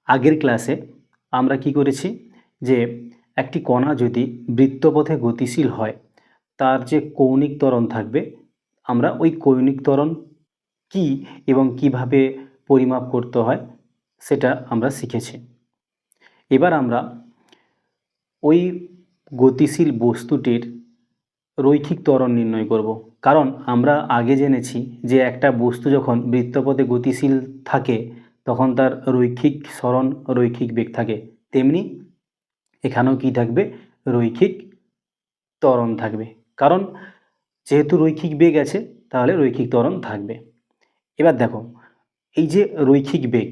আগের ক্লাসে আমরা কি করেছি যে একটি কণা যদি বৃত্তপথে গতিশীল হয় তার যে কৌণিক ত্বরণ থাকবে আমরা ওই কৌণিক ত্বরণ কি এবং কিভাবে পরিমাপ করতে হয় সেটা আমরা শিখেছি। এবার আমরা ওই গতিশীল বস্তুটির রৈখিক ত্বরণ নির্ণয় করব। কারণ আমরা আগে জেনেছি যে একটা বস্তু যখন বৃত্তপথে গতিশীল থাকে তখন তার রৈখিক সরণ রৈখিক বেগ থাকে, তেমনি এখানেও কি থাকবে, রৈখিক ত্বরণ থাকবে। কারণ যেহেতু রৈখিক বেগ আছে তাহলে রৈখিক ত্বরণ থাকবে। এবার দেখো এই যে রৈখিক বেগ,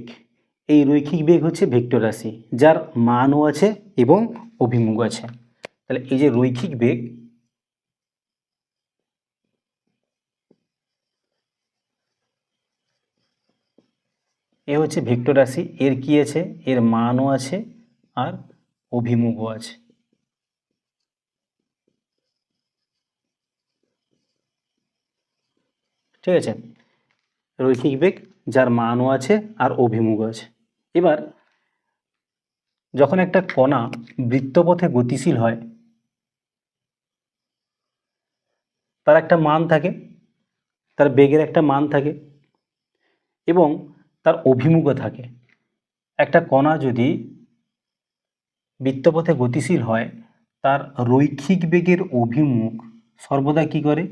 এই রৈখিক বেগ হচ্ছে ভেক্টর রাশি যার মানও আছে এবং অভিমুখ আছে। তাহলে এই যে রৈখিক বেগ, এ হচ্ছে ভেক্টর রাশি, এর কি আছে, এর মানও আছে আর অভিমুখও আছে। ঠিক আছে, রৈখিক বেগ যার মানও আছে আর অভিমুখও আছে। এবার যখন একটা কণা বৃত্তপথে গতিশীল হয় তার একটা মান থাকে, তার বেগের একটা মান থাকে এবং তার অভিমুখও থাকে। একটা কণা যদি বৃত্তপথে গতিশীল হয় তার রৈখিক বেগের অভিমুখ সর্বদা কি করে,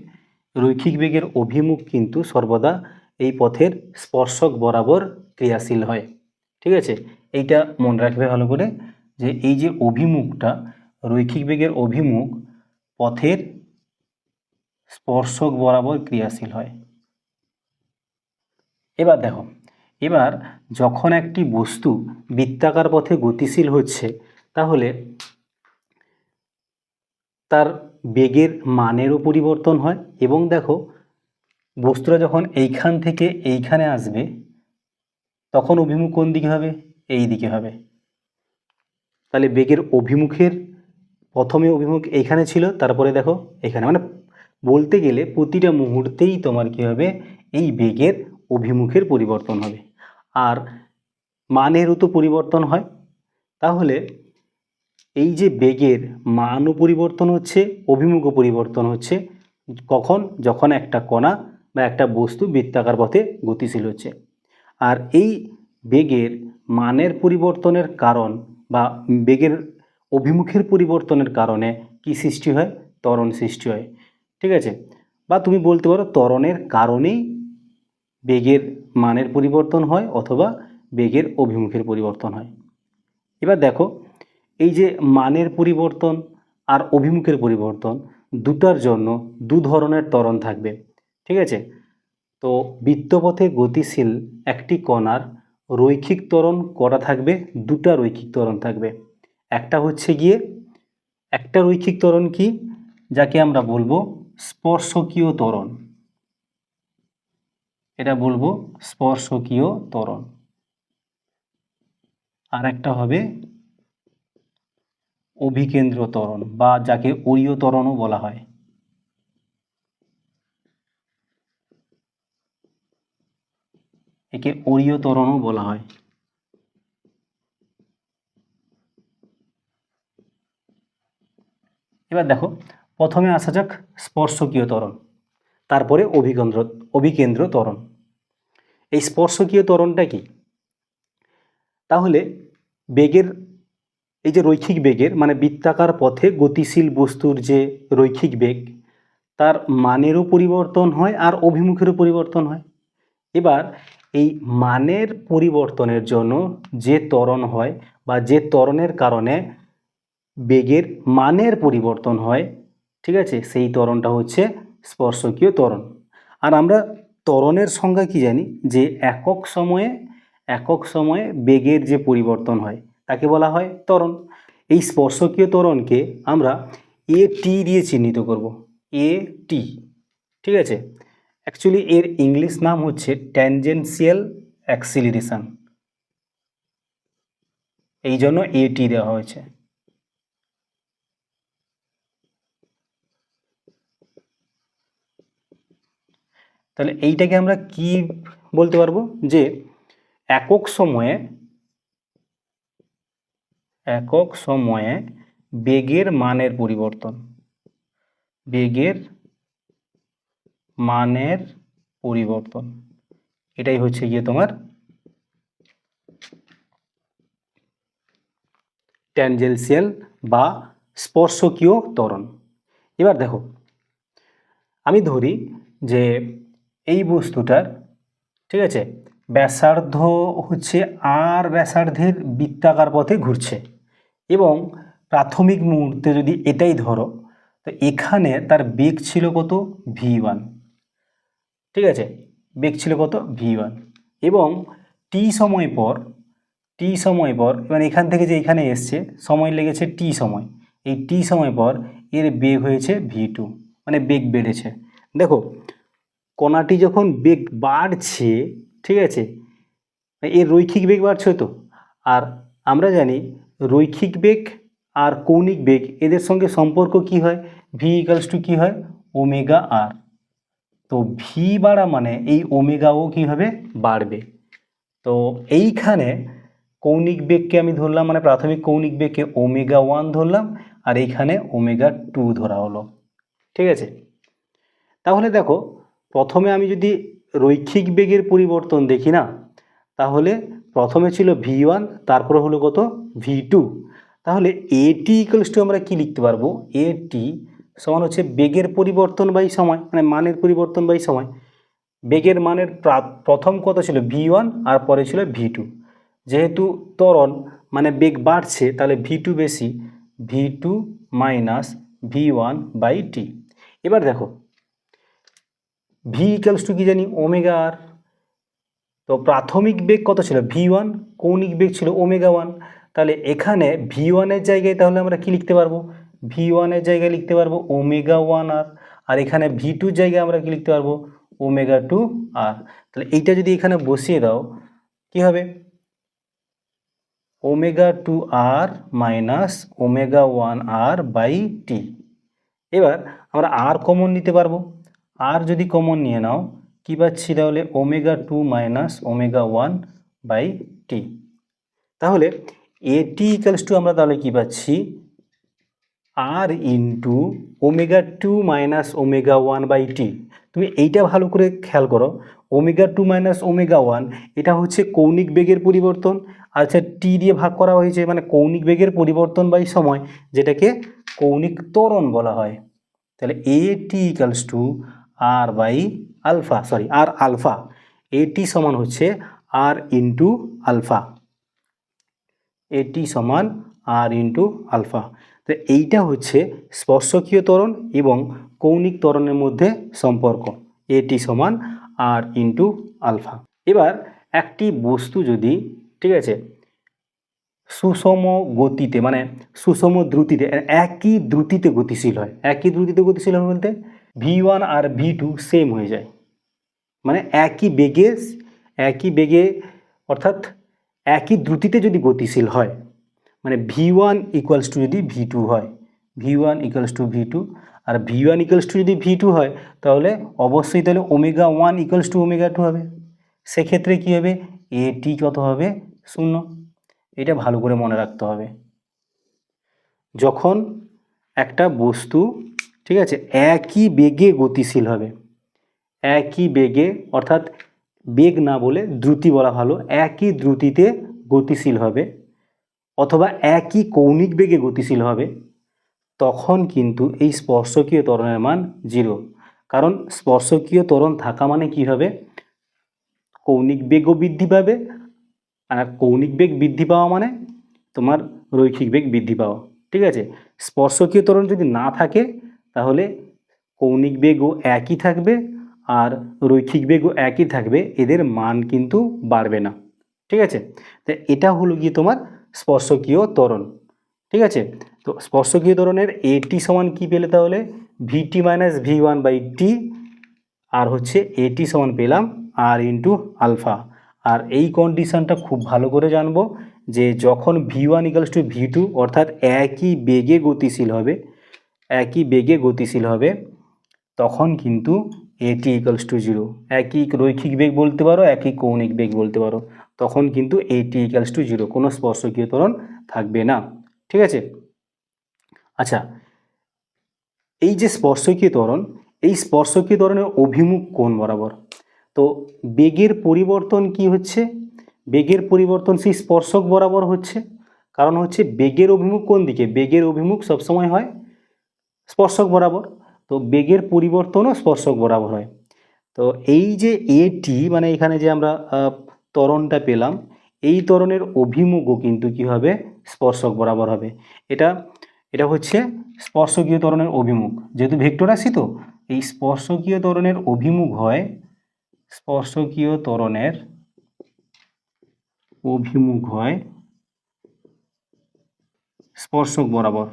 রৈখিক বেগের অভিমুখ কিন্তু সর্বদা এই পথের স্পর্শক বরাবর ক্রিয়াশীল হয়। ঠিক আছে, এইটা মনে রাখবে ভালো করে যে এই যে অভিমুখটা, রৈখিক বেগের অভিমুখ পথের স্পর্শক বরাবর ক্রিয়াশীল হয়। এবার দেখো, এবার যখন একটি বস্তু বৃত্তাকার পথে গতিশীল হচ্ছে তাহলে তার বেগের মানেরও পরিবর্তন হয় এবং দেখো বস্তুটা যখন এইখান থেকে এইখানে আসবে তখন অভিমুখ কোন দিকে হবে, এই দিকে হবে। তাহলে বেগের অভিমুখের প্রথমে অভিমুখ এইখানে ছিল, তারপরে দেখো এখানে, মানে বলতে গেলে প্রতিটা মুহূর্তেই তোমার কি হবে, এই বেগের অভিমুখের পরিবর্তন হবে আর মানেরও তো পরিবর্তন হয়। তাহলে এই যে বেগের মানও পরিবর্তন হচ্ছে, অভিমুখও পরিবর্তন হচ্ছে কখন, যখন একটা কণা বা একটা বস্তু বৃত্তাকার পথে গতিশীল হচ্ছে। আর এই বেগের মানের পরিবর্তনের কারণ বা বেগের অভিমুখের পরিবর্তনের কারণে কি সৃষ্টি হয়, ত্বরণ সৃষ্টি হয়। ঠিক আছে, বা তুমি বলতে পারো ত্বরণের কারণেই বেগের মানের পরিবর্তন হয় অথবা বেগের অভিমুখের পরিবর্তন হয়। এবার দেখো এই যে মানের পরিবর্তন আর অভিমুখের পরিবর্তন দুটার জন্য দু ধরনের ত্বরণ থাকবে। ঠিক আছে, তো বৃত্তপথে গতিশীল একটি কণার রৈখিক ত্বরণ করা থাকবে, দুটা রৈখিক ত্বরণ থাকবে। একটা হচ্ছে গিয়ে, একটা রৈখিক ত্বরণ কি, যাকে আমরা বলবো স্পর্শকীয় ত্বরণ, এটা বলবো স্পর্শকীয় ত্বরণ। আর একটা হবে অভিকেন্দ্র ত্বরণ বা যাকে অরীয় ত্বরণও বলা হয়। একে অরীয় ত্বরণও বলা হয়। এবার দেখো প্রথমে আসা যাক স্পর্শকীয় ত্বরণ, তারপরে অভিকেন্দ্র ত্বরণ। এই স্পর্শকীয় ত্বরণটা কি, তাহলে বেগের এই যে রৈখিক বেগের মানে বৃত্তাকার পথে গতিশীল বস্তুর যে রৈখিক বেগ তার মানেরও পরিবর্তন হয় আর অভিমুখেরও পরিবর্তন হয়। এবার এই মানের পরিবর্তনের জন্য যে ত্বরণ হয় বা যে ত্বরণের কারণে বেগের মানের পরিবর্তন হয়, ঠিক আছে, সেই ত্বরণটা হচ্ছে স্পর্শকীয় ত্বরণ। আর আমরা ত্বরণের সংজ্ঞা কি জানি, যে একক সময়ে বেগের যে পরিবর্তন হয় তাকে বলা হয় ত্বরণ। এই স্পর্শকীয় ত্বরণকে আমরা এ টি দিয়ে চিহ্নিত করব, এ টি। ঠিক আছে, অ্যাকচুয়ালি এর ইংলিশ নাম হচ্ছে ট্যানজেনশিয়াল অ্যাক্সিলারেশন, এই জন্য এ টি দেওয়া হয়েছে। তাহলে এইটাকে আমরা কি বলতে পারবো, যে একক সময়ে একক সময়ে বেগের মানের পরিবর্তন, বেগের মানের পরিবর্তন, এটাই হচ্ছে গিয়ে তোমার ট্যানজেনশিয়াল বা স্পর্শকীয় ত্বরণ। এবার দেখো, আমি ধরি যে এই বস্তুটার, ঠিক আছে, ব্যাসার্ধ হচ্ছে আর ব্যাসার্ধের বৃত্তাকার পথে ঘুরছে এবং প্রাথমিক মুহূর্তে যদি এটাই ধরো, তো এখানে তার বেগ ছিল কত, v1, ঠিক আছে, বেগ ছিল কত, v1, এবং টি সময় পর মানে এখান থেকে যে এখানে এসছে সময় লেগেছে টি সময়, এই টি সময় পর এর বেগ হয়েছে v2, মানে বেগ বেড়েছে। দেখো কণাটি যখন বেগ বাড়ছে, ঠিক আছে, এর রৈখিক বেগ বাড়ছে তো, আর আমরা জানি রৈখিক বেগ আর কৌণিক বেগ এদের সঙ্গে সম্পর্ক কি হয়, v = কি হয়, ওমেগা আর। তো ভি বাড়া মানে এই ওমেগাও কি হবে, বাড়বে। তো এইখানে কৌণিক বেগকে আমি ধরলাম, মানে প্রাথমিক কৌণিক বেগকে ওমেগা 1 ধরলাম, আর এইখানে ওমেগা 2 ধরা হলো, ঠিক আছে। তাহলে দেখো, প্রথমে আমি যদি রৈখিক বেগের পরিবর্তন দেখি না, তাহলে প্রথমে ছিল v1, তারপরে হলো কত, v2। তাহলে এটি ইকুয়ালস টু আমরা কি লিখতে পারবো, এটি সমান হচ্ছে বেগের পরিবর্তন বাই সময়, মানে মানের পরিবর্তন বাই সময়। বেগের মানের প্রথম কত ছিল, v1, আর পরে ছিল v2। যেহেতু ত্বরণ মানে বেগ বাড়ছে, তাহলে v2 বেশি, v2 মাইনাস v1/t। এবার দেখো v ইকুয়ালস টু কি জানি, ওমেগা আর। তো প্রাথমিক বেগ কত ছিল, v1, কৌণিক বেগ ছিল ওমেগা 1। তাহলে এখানে v1 এর জায়গায় তাহলে আমরা কি লিখতে পারবো, v1 এর জায়গায় লিখতে পারবো ওমেগা 1 আর, আর এখানে v2 জায়গায় আমরা কি লিখতে পারবো, ওমেগা 2 আর। তাহলে এইটা যদি এখানে বসিয়ে দাও কি হবে, ওমেগা 2 আর মাইনাস ওমেগা 1 আর বাই টি। এবার আমরা আর কমন নিতে পারবো, আর যদি কমন নিয়ে নাও কি পাচ্ছি, তাহলে omega 2 minus omega 1 by t. তাহলে এটি ইকুয়ালস টু আমরা তাহলে কি পাচ্ছি, আর into omega 2 minus omega 1 by t. তুমি এইটা ভালো করে খেয়াল করো, ওমেগা 2 মাইনাস ওমেগা 1 এটা হচ্ছে কৌণিক বেগের পরিবর্তন, আচ্ছা টি দিয়ে ভাগ করা হয়েছে, মানে কৌণিক বেগের পরিবর্তন বাই সময়, যেটাকে কৌণিক ত্বরণ বলা হয়। তাহলে এটি equals to R by alpha, sorry R alpha, এটি সমান হচ্ছে আর ইন্টু আলফা, এটি সমান আর ইন্টু আলফা। তো এইটা হচ্ছে স্পর্শকীয় ত্বরণ এবং কৌণিক ত্বরণের মধ্যে সম্পর্ক, এটি সমান আর ইন্টু আলফা। এবার একটি বস্তু যদি, ঠিক আছে, সুষম গতিতে মানে সুষম দ্রুতিতে, একই দ্রুতিতে গতিশীল হয়, একই দ্রুতিতে গতিশীল হয় বলতে v1 আর v2 সেম হয়ে যায়, মানে একই বেগে অর্থাৎ একই দ্রুতিতে যদি গতিশীল হয়, মানে v1 ইকুয়ালস টু যদি v2 হয়, v1 ইকুয়ালস টু v2, আর v1 ইকুয়ালস টু যদি v2 হয়, তাহলে অবশ্যই তাহলে ওমেগা 1 ইকুয়ালস টু ওমেগা 2 হবে। সেক্ষেত্রে কী হবে, এটি কত হবে, 0। এটা ভালো করে মনে রাখতে হবে। যখন একটা বস্তু, ঠিক আছে, একই বেগে গতিশীল হবে, একই বেগে, অর্থাৎ বেগ না বলে দ্রুতি বলা ভালো, একই দ্রুতিতে গতিশীল হবে অথবা একই কৌণিক বেগে গতিশীল হবে, তখন কিন্তু এই স্পর্শকীয় ত্বরণের মান 0। কারণ স্পর্শকীয় ত্বরণ থাকা মানে কি হবে, কৌণিক বেগও বৃদ্ধি পাবে, আর কৌণিক বেগ বৃদ্ধি পাওয়া মানে তোমার রৈখিক বেগ বৃদ্ধি পাওয়া, ঠিক আছে। স্পর্শকীয় ত্বরণ যদি না থাকে তাহলে কৌণিক বেগও একই থাকবে আর রৈখিক বেগও একই থাকবে, এদের মান কিন্তু বাড়বে না, ঠিক আছে। তো এটা হলো গিয়ে তোমার স্পর্শকীয় ত্বরণ, ঠিক আছে। তো স্পর্শকীয় ত্বরণের এটি সমান কি পেলে, তাহলে ভিটি মাইনাস v1/t, আর হচ্ছে এটি সমান পেলাম আর ইন্টু আলফা। আর এই কন্ডিশনটা খুব ভালো করে জানবো যে যখন v1 ইকুয়ালস টু v2 অর্থাৎ একই বেগে গতিশীল হবে, তখন কিন্তু এটি ইকুয়ালস টু 0, একই রৈখিক বেগ বলতে পারো, একই কৌণিক বেগ বলতে পারো, তখন কিন্তু এটি ইকুয়ালস টু 0, কোনো স্পর্শকীয় ত্বরণ থাকবে না। ঠিক আছে। আচ্ছা, এই যে স্পর্শকীয় ত্বরণ, এই স্পর্শকীয় ত্বরণের অভিমুখ কোণ বরাবর। তো বেগের পরিবর্তন কি হচ্ছে? বেগের পরিবর্তন সেই স্পর্শক বরাবর হচ্ছে। কারণ হচ্ছে বেগের অভিমুখ কোন দিকে? বেগের অভিমুখ সবসময় হয় স্পর্শক বরাবর। তো বেগের পরিবর্তনও স্পর্শক বরাবর হয়। তো এই যে এটি, মানে এখানে যে আমরা ত্বরণটা পেলাম, এই ত্বরণের অভিমুখও কিন্তু কি হবে? স্পর্শক বরাবর হবে। এটা এটা হচ্ছে স্পর্শকীয় ত্বরণের অভিমুখ। যেহেতু ভেক্টর রাশি, তো এই স্পর্শকীয় ত্বরণের অভিমুখ হয়, স্পর্শকীয় ত্বরণের অভিমুখ হয় স্পর্শক বরাবর,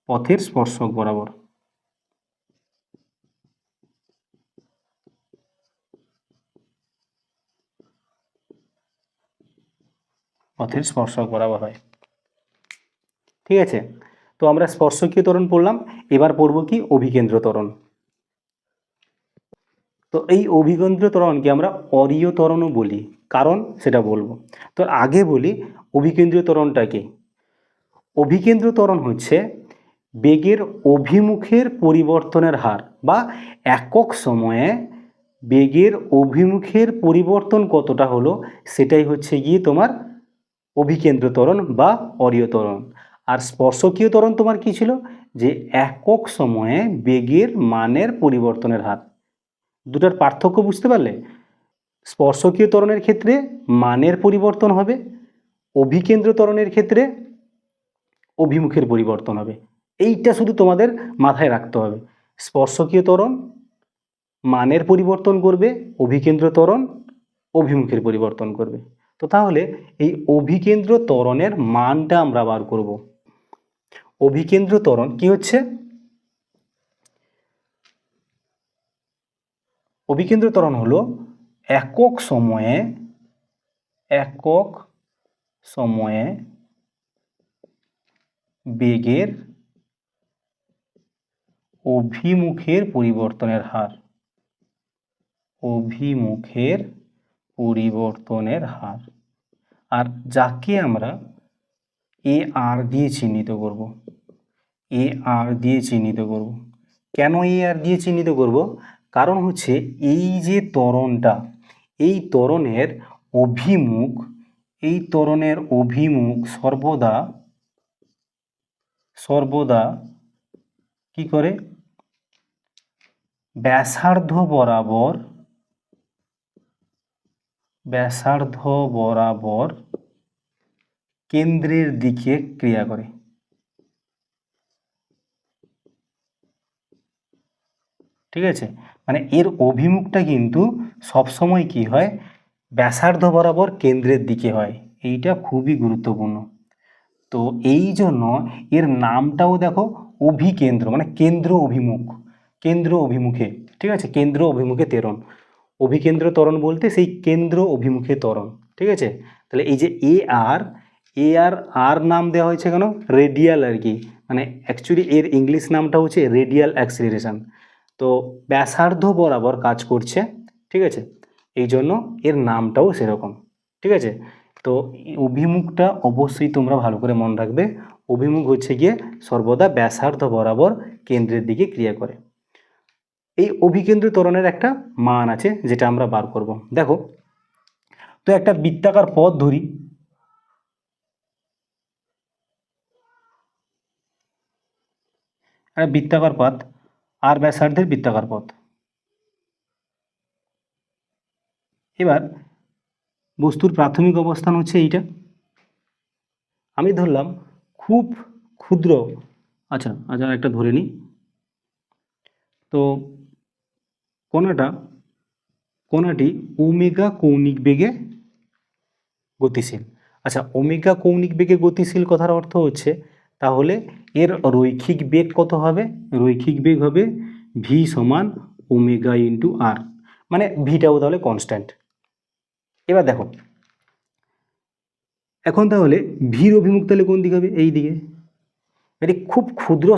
পথের স্পর্শক বরাবর। পথের স্পর্শক বরাবর হয়। ঠিক আছে, তো আমরা স্পর্শকীয় ত্বরণ পড়লাম। এবার পড়ব কি? অভিকেন্দ্র ত্বরণ। তো এই অভিকেন্দ্র ত্বরণকে আমরা অরীয় ত্বরণও বলি, কারণ সেটা বলবো। তো আগে বলি অভিকেন্দ্রীয় ত্বরণটা কি। অভিকেন্দ্র ত্বরণ হচ্ছে বেগের অভিমুখের পরিবর্তনের হার, বা একক সময়ে বেগের অভিমুখের পরিবর্তন কতটা হলো, সেটাই হচ্ছে গিয়ে তোমার অভিকেন্দ্র ত্বরণ বা অরীয় ত্বরণ। আর স্পর্শকীয় ত্বরণ তোমার কি ছিল? যে একক সময়ে বেগের মানের পরিবর্তনের হার। দুটার পার্থক্য বুঝতে পারলে? স্পর্শকীয় ত্বরণের ক্ষেত্রে মানের পরিবর্তন হবে, অভিকেন্দ্র ত্বরণের ক্ষেত্রে অভিমুখের পরিবর্তন হবে। এইটা শুধু তোমাদের মাথায় রাখতে হবে। স্পর্শকীয় ত্বরণ মানের পরিবর্তন করবে, অভিকেন্দ্র ত্বরণ অভিমুখের পরিবর্তন করবে। তো তাহলে এই অভিকেন্দ্র ত্বরণের মানটা আমরা বার করব। অভিকেন্দ্র ত্বরণ কি হচ্ছে? অভিকেন্দ্র ত্বরণ হলো একক সময়ে বেগের অভিমুখের পরিবর্তনের হার। অভিমুখের পরিবর্তনের হার। আর যাকে আমরা এ আর দিয়ে চিহ্নিত করব। এ আর দিয়ে চিহ্নিত করব। কেন এ আর দিয়ে চিহ্নিত করব? কারণ হচ্ছে এই যে ত্বরণটা, এই ত্বরণের অভিমুখ, এই ত্বরণের অভিমুখ সর্বদা কি করে? ব্যাসার্ধ বরাবর কেন্দ্রের দিকে ক্রিয়া করে। ঠিক আছে, মানে এর অভিমুখটা কিন্তু সবসময় কি হয়? ব্যাসার্ধ বরাবর কেন্দ্রের দিকে হয়। এইটা খুবই গুরুত্বপূর্ণ। তো এই জন্য এর নামটাও দেখো অভিকেন্দ্র, মানে কেন্দ্র অভিমুখে। ঠিক আছে, কেন্দ্র অভিমুখে ত্বরণ। অভিকেন্দ্র ত্বরণ বলতে সেই কেন্দ্র অভিমুখে ত্বরণ। ঠিক আছে, তাহলে এই যে আর নাম দেওয়া হয়েছে কেন? রেডিয়াল আর কি, মানে অ্যাকচুয়ালি এর ইংলিশ নামটা হচ্ছে রেডিয়াল অ্যাক্সিলারেশন। তো ব্যাসার্ধ বরাবর কাজ করছে। ঠিক আছে, এই জন্য এর নামটাও সেরকম। ঠিক আছে, তো অভিমুখটা অবশ্যই তোমরা ভালো করে মনে রাখবে। অভিমুখ হচ্ছে গিয়ে সর্বদা ব্যাসার্ধ বরাবর কেন্দ্রের দিকে ক্রিয়া করে। এই অভিকেন্দ্র ত্বরণের একটা মান আছে, যেটা আমরা বার করব। দেখো, তো একটা বৃত্তাকার পথ ধরি। একটা বৃত্তাকার পথ, আর ব্যাসার্ধের বৃত্তাকার পথ। এবার বস্তুর প্রাথমিক অবস্থান হচ্ছে এইটা। আমি ধরলাম খুব ক্ষুদ্র, আচ্ছা একটা ধরে নিই। তো কণাটি ওমেগা কৌণিক বেগে গতিশীল। আচ্ছা, ওমেগা কৌণিক বেগে গতিশীল কথার অর্থ হচ্ছে, তাহলে এর রৈখিক বেগ কত হবে? রৈখিক বেগ হবে ভি সমান ওমেগা ইন্টু আর, মানে ভিটাও তাহলে কনস্ট্যান্ট। এবার দেখো, এখন তাহলে ভির অভিমুখ তাহলে কোন দিকে হবে? এই দিকে। এটি খুব ক্ষুদ্র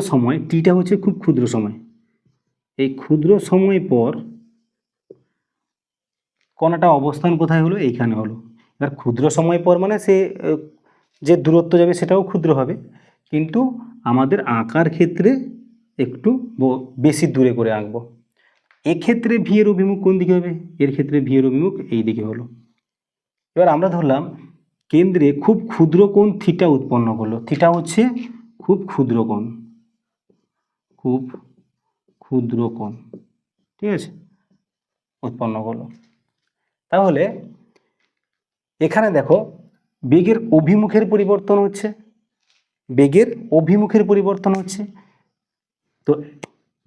সময়, টিটা হচ্ছে খুব ক্ষুদ্র সময়। এই ক্ষুদ্র সময় পর কণাটা অবস্থান কোথায় হলো? এইখানে হলো। এবার ক্ষুদ্র সময় পর মানে সে যে দূরত্ব যাবে সেটাও ক্ষুদ্র হবে, কিন্তু আমাদের আঁকার ক্ষেত্রে একটু বেশি দূরে করে আঁকবো। এক্ষেত্রে ভি এর অভিমুখ কোন দিকে হবে? এর ক্ষেত্রে ভি এর অভিমুখ এই দিকে হলো। এবার আমরা ধরলাম কেন্দ্রে খুব ক্ষুদ্র কোণ থিটা উৎপন্ন করলো। থিটা হচ্ছে খুব ক্ষুদ্র কোণ, খুব ক্ষুদ্র কোণ, ঠিক আছে, উৎপন্ন করলো। তাহলে এখানে দেখো বেগের অভিমুখের পরিবর্তন হচ্ছে, বেগের অভিমুখের পরিবর্তন হচ্ছে। তো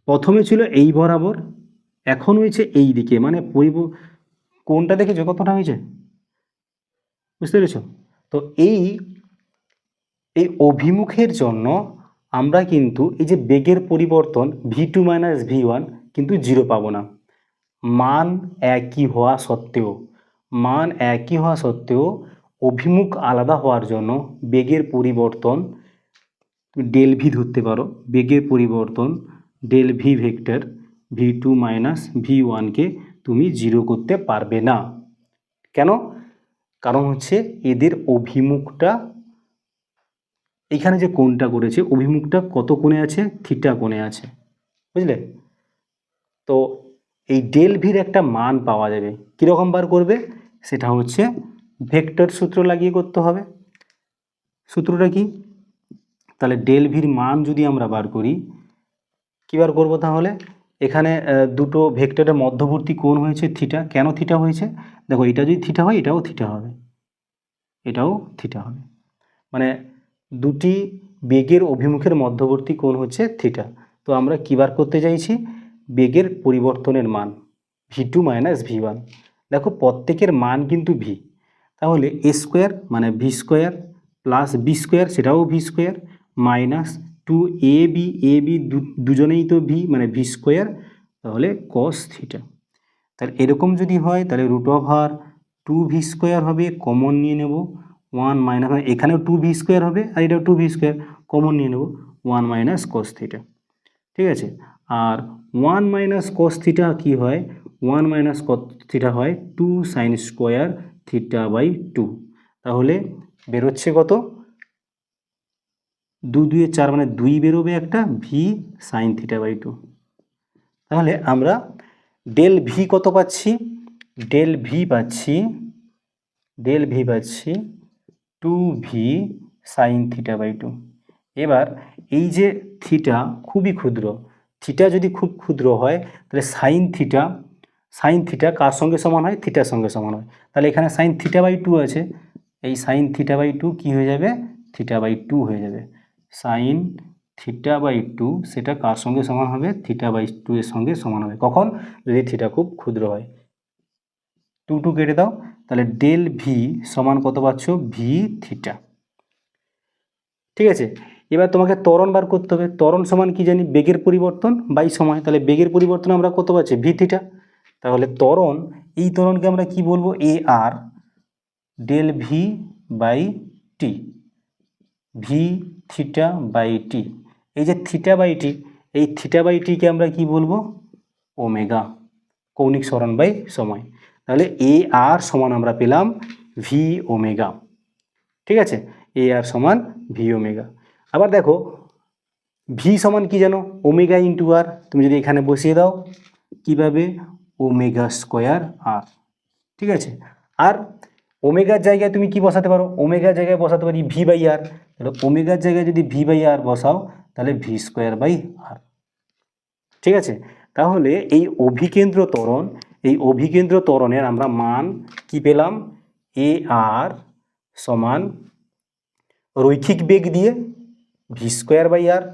প্রথমে ছিল এই বরাবর, এখন হয়েছে এই দিকে, মানে কোণটা দেখেছো কতটা হয়েছে, বুঝতে পেরেছ? তো এই অভিমুখের জন্য আমরা কিন্তু এই যে বেগের পরিবর্তন v2 মাইনাস v1 কিন্তু জিরো পাবো না। মান একই হওয়া সত্ত্বেও অভিমুখ আলাদা হওয়ার জন্য বেগের পরিবর্তন ডেল ভি ধরতে পারো, বেগের পরিবর্তন del v vector v2 minus v1কে তুমি জিরো করতে পারবে না। কেন? কারণ হচ্ছে এদের অভিমুখটা, এখানে যে কোণটা করেছে অভিমুখটা কত কোণে আছে? থিটা কোণে আছে, বুঝলে? তো এই ডেল ভির একটা মান পাওয়া যাবে, কীরকম বার করবে? সেটা হচ্ছে ভেক্টর সূত্র লাগিয়ে করতে হবে। সূত্রটা কি? তাহলে ডেল ভির মান যদি আমরা বার করি, কী বার করবো তাহলে? এখানে দুটো ভেক্টরের মধ্যবর্তী কোণ হয়েছে থিটা। কেন থিটা হয়েছে? দেখো এটা যদি থিটা হয় এটাও থিটা হবে, এটাও থিটা হবে, মানে দুটি বেগের অভিমুখের মধ্যবর্তী কোণ হচ্ছে থিটা। তো আমরা কী বার করতে চাইছি? বেগের পরিবর্তনের মান v2 মাইনাস v1। দেখো প্রত্যেকের মান কিন্তু ভি, তাহলে এ স্কোয়ার মানে V square plus B square সেটাও ভি স্কোয়ার মাইনাস 2ab দুজনেই তো ভি মানে ভি স্কোয়ার, তাহলে কস থিটা। তাহলে এরকম যদি হয় তাহলে রুট ওভার 2v স্কোয়ার হবে, কমন নিয়ে নেব 1 মাইনাস, এখানেও 2v স্কোয়ার হবে আর এটাও 2v স্কোয়ার, কমন নিয়ে নেব 1 মাইনাস কস থিটা, ঠিক আছে। আর 1 মাইনাস কস থিটা কী হয়? 1 মাইনাস কস থিটা হয় 2 সাইন স্কোয়ার থিটা বাই 2। তাহলে বেরোচ্ছে কত? 2 2 4 মানে 2 বেরোবে একটা, ভি সাইন থিটা বাই 2। তাহলে আমরা ডেল ভি কত পাচ্ছি? ডেল ভি পাচ্ছি 2v সাইন থিটা বাই 2। এবার এই যে থিটা খুবই ক্ষুদ্র, থিটা যদি খুব ক্ষুদ্র হয় তাহলে সাইন থিটা কার সঙ্গে সমান হয়? থিটার সঙ্গে সমান হয়। তাহলে এখানে সাইন থিটা বাই 2 আছে, এই সাইন থিটা বাই 2 কী হয়ে যাবে? থিটা বাই 2 হয়ে যাবে। সাইন থিটা বাই 2 সেটা কার সঙ্গে সমান হবে? থিটা বাই 2 এর সঙ্গে সমান হবে। কখন? যদি থিটা খুব ক্ষুদ্র হয়। 2 কেটে দাও, তাহলে ডেল ভি সমান কত পাচ্ছ? ভি থিটা, ঠিক আছে। এবার তোমাকে ত্বরণ বার করতে হবে। ত্বরণ সমান কি জানি? বেগের পরিবর্তন বাই সময়। তাহলে বেগের পরিবর্তন আমরা কত পাচ্ছি? V theta. তাহলে ত্বরণ, এই ত্বরণকে আমরা কি বলবো? এ আর del v by t, v theta by t. এই যে থিটা বাই টি, এই থিটা বাই টিকে আমরা কি বলবো? ওমেগা, কৌণিক সরণ বাই সময়। তাহলে এ আর সমান আমরা পেলাম ভি ওমেগা, ঠিক আছে। এ আর সমান ভি ওমেগা। আবার দেখো ভি সমান কি জানো? ওমেগা ইন্টু আর। তুমি যদি এখানে বসিয়ে দাও কিভাবে? ওমেগা স্কোয়ার আর, ঠিক আছে। আর ওমেগার জায়গায় তুমি কি বসাতে পারো? ওমেগার জায়গায় বসাতে পারি ভি বাই আর। তাহলে ওমেগার জায়গায় যদি ভি বাই আর বসাও তাহলে ভি স্কোয়ার বাই আর, ঠিক আছে। তাহলে এই অভিকেন্দ্র ত্বরণের আমরা মান কি পেলাম? এ আর সমান রৈখিক বেগ দিয়ে ভি স্কোয়ার বাই আর,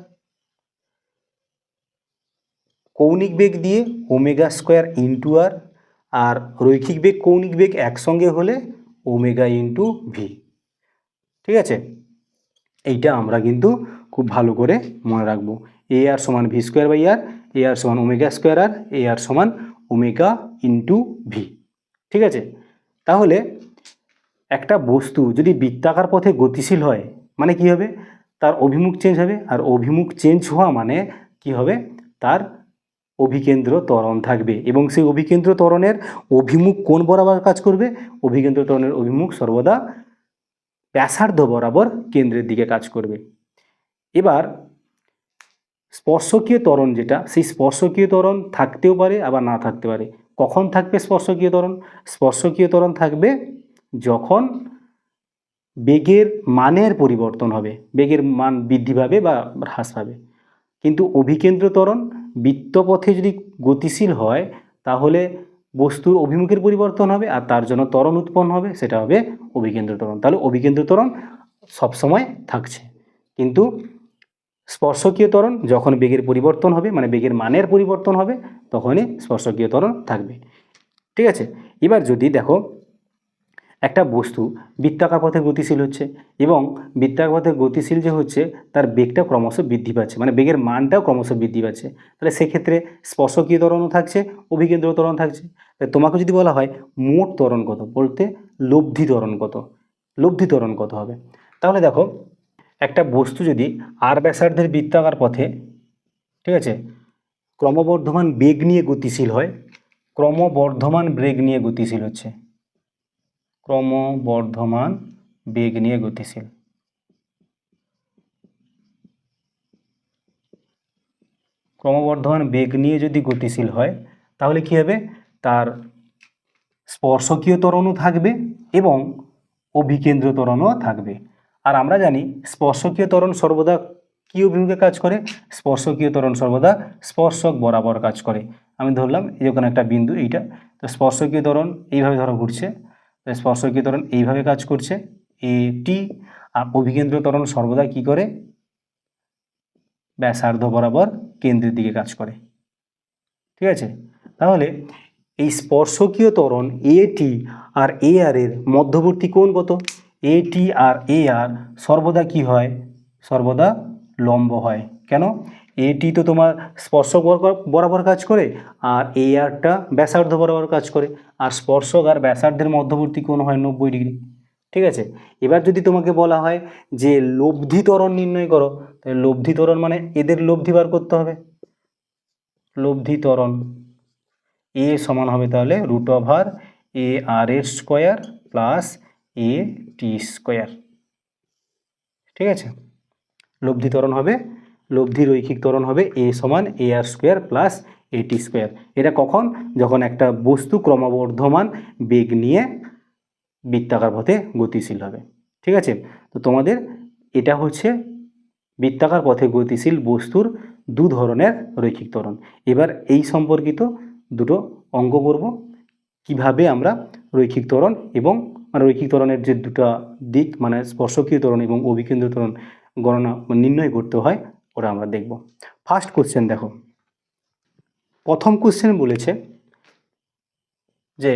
কৌণিক বেগ দিয়ে ওমেগা স্কোয়ার ইন্টু আর, আর রৈখিক বেগ কৌণিক বেগ একসঙ্গে হলে ওমেগা ইন্টু ভি, ঠিক আছে। এইটা আমরা কিন্তু খুব ভালো করে মনে রাখবো। এ আর সমান ভি স্কোয়ার বাই আর, এ আর সমান ওমেগা স্কোয়ার আর, এ আর সমান ওমেগা ইন্টু ভি, ঠিক আছে। তাহলে একটা বস্তু যদি বৃত্তাকার পথে গতিশীল হয় মানে কি হবে? তার অভিমুখ চেঞ্জ হবে, আর অভিমুখ চেঞ্জ হওয়া মানে কি হবে? তার অভিকেন্দ্র ত্বরণ থাকবে, এবং সেই অভিকেন্দ্র ত্বরণের অভিমুখ কোন বরাবর কাজ করবে? অভিকেন্দ্র ত্বরণের অভিমুখ সর্বদা ব্যাসার্ধ বরাবর কেন্দ্রের দিকে কাজ করবে। এবার স্পর্শকীয় ত্বরণ যেটা, সেই স্পর্শকীয় ত্বরণ থাকতেও পারে আবার না থাকতে পারে। কখন থাকবে স্পর্শকীয় ত্বরণ? স্পর্শকীয় ত্বরণ থাকবে যখন বেগের মানের পরিবর্তন হবে, বেগের মান বৃদ্ধি পাবে বা হ্রাস পাবে। কিন্তু অভিকেন্দ্র ত্বরণ বৃত্তপথে যদি গতিশীল হয় তাহলে বস্তুর অভিমুখের পরিবর্তন হবে আর তার জন্য ত্বরণ উৎপন্ন হবে, সেটা হবে অভিকেন্দ্র ত্বরণ। তাহলে অভিকেন্দ্র ত্বরণ সবসময় থাকছে, কিন্তু স্পর্শকীয় ত্বরণ যখন বেগের পরিবর্তন হবে, মানে বেগের মানের পরিবর্তন হবে, তখনই স্পর্শকীয় ত্বরণ থাকবে। ঠিক আছে, এবার যদি দেখো একটা বস্তু বৃত্তাকার পথে গতিশীল হচ্ছে এবং বৃত্তাকার পথে গতিশীল যে হচ্ছে তার বেগটা ক্রমশ বৃদ্ধি পাচ্ছে, মানে বেগের মানটাও ক্রমশ বৃদ্ধি পাচ্ছে, তাহলে সেক্ষেত্রে স্পর্শকীয় ত্বরণও থাকছে, অভিকেন্দ্র ত্বরণ থাকছে। তাই তোমাকে যদি বলা হয় মোট ত্বরণ কত, বলতে লব্ধি ত্বরণ কত, লব্ধি ত্বরণ কত হবে? তাহলে দেখো একটা বস্তু যদি আর ব্যাসার্ধের বৃত্তাকার পথে, ঠিক আছে, ক্রমবর্ধমান বেগ নিয়ে গতিশীল হয়, ক্রমবর্ধমান বেগ নিয়ে গতিশীল হচ্ছে, ক্রমবর্ধমান বেগ নিয়ে গতিশীল, ক্রমবর্ধমান বেগ নিয়ে যদি গতিশীল হয় তাহলে কি হবে? তার স্পর্শকীয় ত্বরণও থাকবে এবং অভিকেন্দ্র ত্বরণও থাকবে। আর আমরা জানি স্পর্শকীয় ত্বরণ সর্বদা কী অভিমুখে কাজ করে? স্পর্শকীয় ত্বরণ সর্বদা স্পর্শক বরাবর কাজ করে। আমি ধরলাম এই ওখানে একটা বিন্দু, এইটা তো স্পর্শকীয় ত্বরণ এইভাবে ধরো ঘুরছে, স্পর্শকীয় ত্বরণ এইভাবে কাজ করছে এটি, আর অভিকেন্দ্র ত্বরণ সর্বদা কি করে? ব্যাসার্ধ বরাবর কেন্দ্রের দিকে কাজ করে। ঠিক আছে, তাহলে এই স্পর্শকীয় ত্বরণ এটি আর এ আর এর মধ্যবর্তী কোণ কত? এটি আর এ আর সর্বদা কি হয়? সর্বদা লম্ব হয়। কেন? এটি তো তোমার স্পর্শক বরাবর কাজ করে আর এ আরটা ব্যাসার্ধ বরাবর কাজ করে, আর স্পর্শক আর ব্যাসার্ধের মধ্যবর্তী কোণ হয় 90 ডিগ্রি। ঠিক আছে, এবার যদি তোমাকে বলা হয় যে লব্ধি ত্বরণ নির্ণয় করো, তাহলে লব্ধি ত্বরণ মানে এদের লব্ধি বার করতে হবে। লব্ধি ত্বরণ এ সমান হবে তাহলে √, এ আর এর স্কোয়ার প্লাস এ টি স্কোয়ার। ঠিক আছে, লব্ধি ত্বরণ হবে, লব্ধি রৈখিক ত্বরণ হবে এ সমান এ আর স্কোয়ার প্লাস এ টি স্কোয়ার। এটা কখন? যখন একটা বস্তু ক্রমবর্ধমান বেগ নিয়ে বৃত্তাকার পথে গতিশীল হবে। ঠিক আছে, তো তোমাদের এটা হচ্ছে বৃত্তাকার পথে গতিশীল বস্তুর দু ধরনের রৈখিক ত্বরণ। এবার এই সম্পর্কিত দুটো অঙ্ক করব, কিভাবে আমরা রৈখিক ত্বরণ এবং রৈখিক ত্বরণের যে দুটো দিক, মানে স্পর্শকীয় ত্বরণ এবং অভিকেন্দ্র ত্বরণ গণনা নির্ণয় করতে হয়, ওটা আমরা দেখব। ফার্স্ট কোশ্চেন দেখো, প্রথম কোশ্চেন বলেছে যে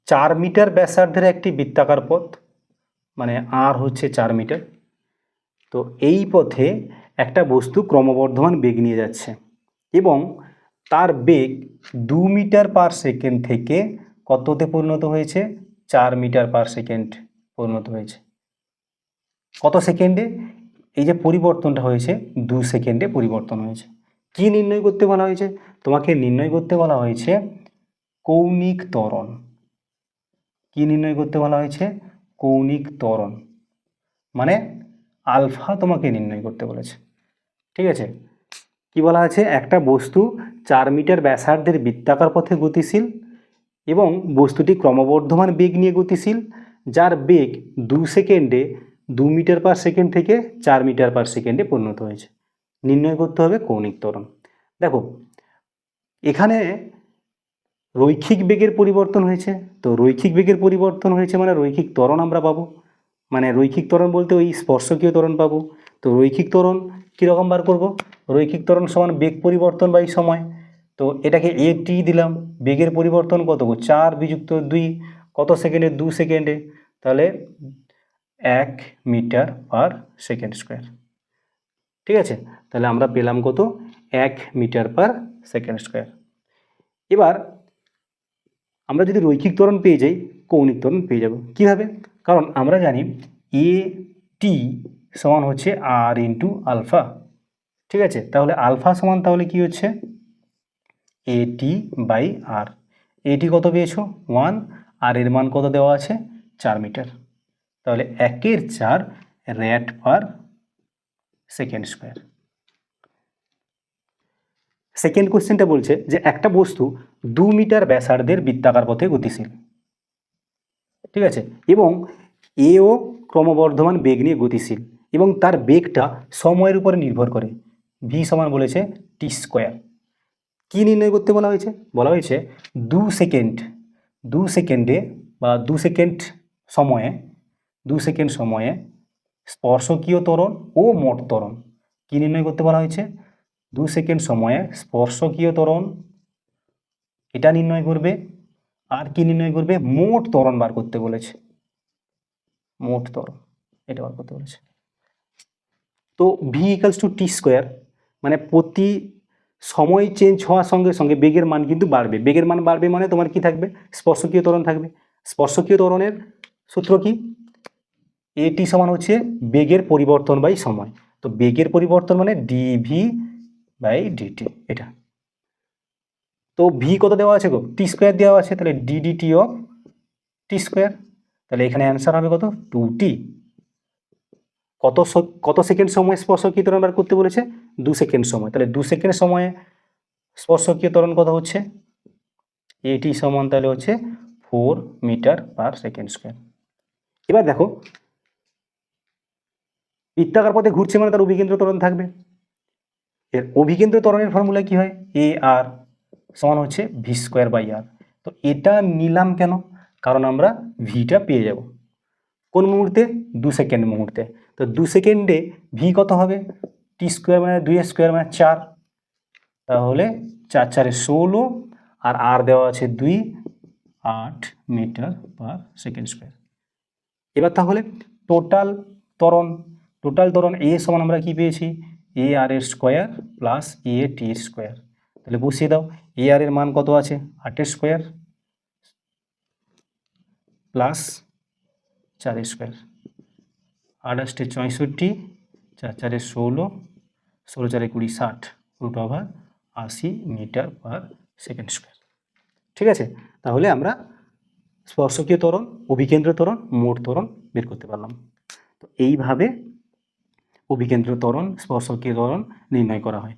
4 মিটার ব্যাসার্ধের একটি বৃত্তাকার পথ, মানে আর হচ্ছে 4 মিটার, তো এই পথে একটা বস্তু ক্রমবর্ধমান বেগ নিয়ে যাচ্ছে এবং তার বেগ 2 মিটার পার সেকেন্ড থেকে কততে পরিণত হয়েছে? 4 মিটার পার সেকেন্ড পরিণত হয়েছে। কত সেকেন্ডে? এই যে পরিবর্তনটা হয়েছে 2 সেকেন্ডে পরিবর্তন হয়েছে। কি নির্ণয় করতে বলা হয়েছে? তোমাকে নির্ণয় করতে বলা হয়েছে কৌণিক ত্বরণ। কি নির্ণয় করতে বলা হয়েছে? কৌণিক ত্বরণ, মানে আলফা তোমাকে নির্ণয় করতে বলেছে। ঠিক আছে, কি বলা আছে? একটা বস্তু 4 মিটার ব্যাসার্ধের বৃত্তাকার পথে গতিশীল এবং বস্তুটি ক্রমবর্ধমান বেগ নিয়ে গতিশীল, যার বেগ 2 সেকেন্ডে 2 মিটার পার সেকেন্ড থেকে 4 মিটার পার সেকেন্ডে পরিণত হয়েছে। নির্ণয় করতে হবে কৌণিক ত্বরণ। দেখো এখানে রৈখিক বেগের পরিবর্তন হয়েছে, তো রৈখিক বেগের পরিবর্তন হয়েছে মানে রৈখিক ত্বরণ আমরা পাবো, মানে রৈখিক ত্বরণ বলতে ওই স্পর্শকীয় ত্বরণ পাবো। তো রৈখিক ত্বরণ কীরকম বার করব? রৈখিক ত্বরণ সমান বেগ পরিবর্তন বাই সময়। তো এটাকে এ টি দিলাম, বেগের পরিবর্তন কত? 4 বিযুক্ত 2, কত সেকেন্ডে? 2 সেকেন্ডে, তাহলে 1 মিটার পার সেকেন্ড স্কোয়ার। ঠিক আছে, তাহলে আমরা পেলাম কত? 1 মিটার পার সেকেন্ড স্কোয়ার। এবার আমরা যদি রৈখিক ত্বরণ পেয়ে যাই, কৌণিক ত্বরণ পেয়ে যাব কীভাবে? কারণ আমরা জানি এ টি সমান হচ্ছে আর ইন্টু আলফা। ঠিক আছে, তাহলে আলফা সমান তাহলে কি হচ্ছে? এ টি বাই আর। এটি কত পেয়েছো? 1, আর এর মান কত দেওয়া আছে? 4 মিটার। তাহলে 1/4 red per second square. Second কোশ্চেনটা বলছে যে একটা বস্তু 2 মিটার ব্যাসার্ধের বৃত্তাকার পথে গতিশীল, ঠিক আছে, এবং এও ক্রমবর্ধমান বেগ নিয়ে গতিশীল এবং তার বেগটা সময়ের উপরে নির্ভর করে। ভি সমান বলেছে টি স্কোয়ার। কী নির্ণয় করতে বলা হয়েছে? বলা হয়েছে 2 সেকেন্ডে বা 2 সেকেন্ড সময়ে স্পর্শকীয় ত্বরণ ও মোট ত্বরণ কী নির্ণয় করতে বলা হয়েছে? 2 সেকেন্ড সময়ে স্পর্শকীয় ত্বরণ এটা নির্ণয় করবে, আর কি নির্ণয় করবে? মোট ত্বরণ বার করতে বলেছে, মোট ত্বরণ এটা বার করতে বলেছে। তো ভি ইকালস টু টি স্কোয়ার, মানে প্রতি সময় চেঞ্জ হওয়ার সঙ্গে সঙ্গে বেগের মান কিন্তু বাড়বে। বেগের মান বাড়বে মানে তোমার কি থাকবে? স্পর্শকীয় ত্বরণ থাকবে। স্পর্শকীয় ত্বরণের সূত্র কি? এটি সমান হচ্ছে বেগের পরিবর্তন বাই সময়। তো বেগের পরিবর্তন মানে ডিভি বাই ডিটি এটা। তো ভি কত দেওয়া আছে গো? টি স্কোয়ার দেওয়া আছে, তাহলে ডিডিটি অফ টি স্কোয়ার। তাহলে এখানে অ্যান্সার হবে কত? 2t। কত সেকেন্ড সময় স্পর্শকীয় ত্বরণ বার করতে বলেছে? 2 সেকেন্ড সময়। তাহলে 2 সেকেন্ড সময়ে স্পর্শকীয় ত্বরণ কত হচ্ছে? এটি সমান তাহলে হচ্ছে 4 মিটার পার সেকেন্ড স্কোয়ার। এবার দেখো বৃত্তাকার পথে ঘুরছে মানে তার অভিকেন্দ্র ত্বরণ থাকবে। এর অভিকেন্দ্র ত্বরণের ফর্মুলা কি হয়? এ আর সমান হচ্ছে ভি স্কোয়ার বাই আর। তো এটা নিলাম কেন? কারণ আমরা ভিটা পেয়ে যাব কোন মুহূর্তে? 2 সেকেন্ড মুহূর্তে। তো 2 সেকেন্ডে ভি কত হবে? টি স্কোয়ার মানে 2 স্কোয়ার মানে 4, তাহলে 4 4 16 আর আর দেওয়া আছে 2, 8 মিটার পার সেকেন্ড স্কোয়ার। এবার তাহলে টোটাল ত্বরণ এ সমান আমরা কি পেয়েছি? এ আর এর স্কোয়ার প্লাস এ টি এর স্কোয়ার। তাহলে বসিয়ে দাও। এ আর এর মান কত আছে? 8 square plus 4 square, 8 8 64, 4 4 16, 16 4 20 60, √80 metre per second square. ঠিক আছে, তাহলে আমরা স্পর্শকীয় ত্বরণ, অভিকেন্দ্র ত্বরণ, মোট ত্বরণ বের করতে পারলাম। তো এইভাবে অভিকেন্দ্র ত্বরণ, স্পর্শকীয় ত্বরণ নির্ণয় করা হয়।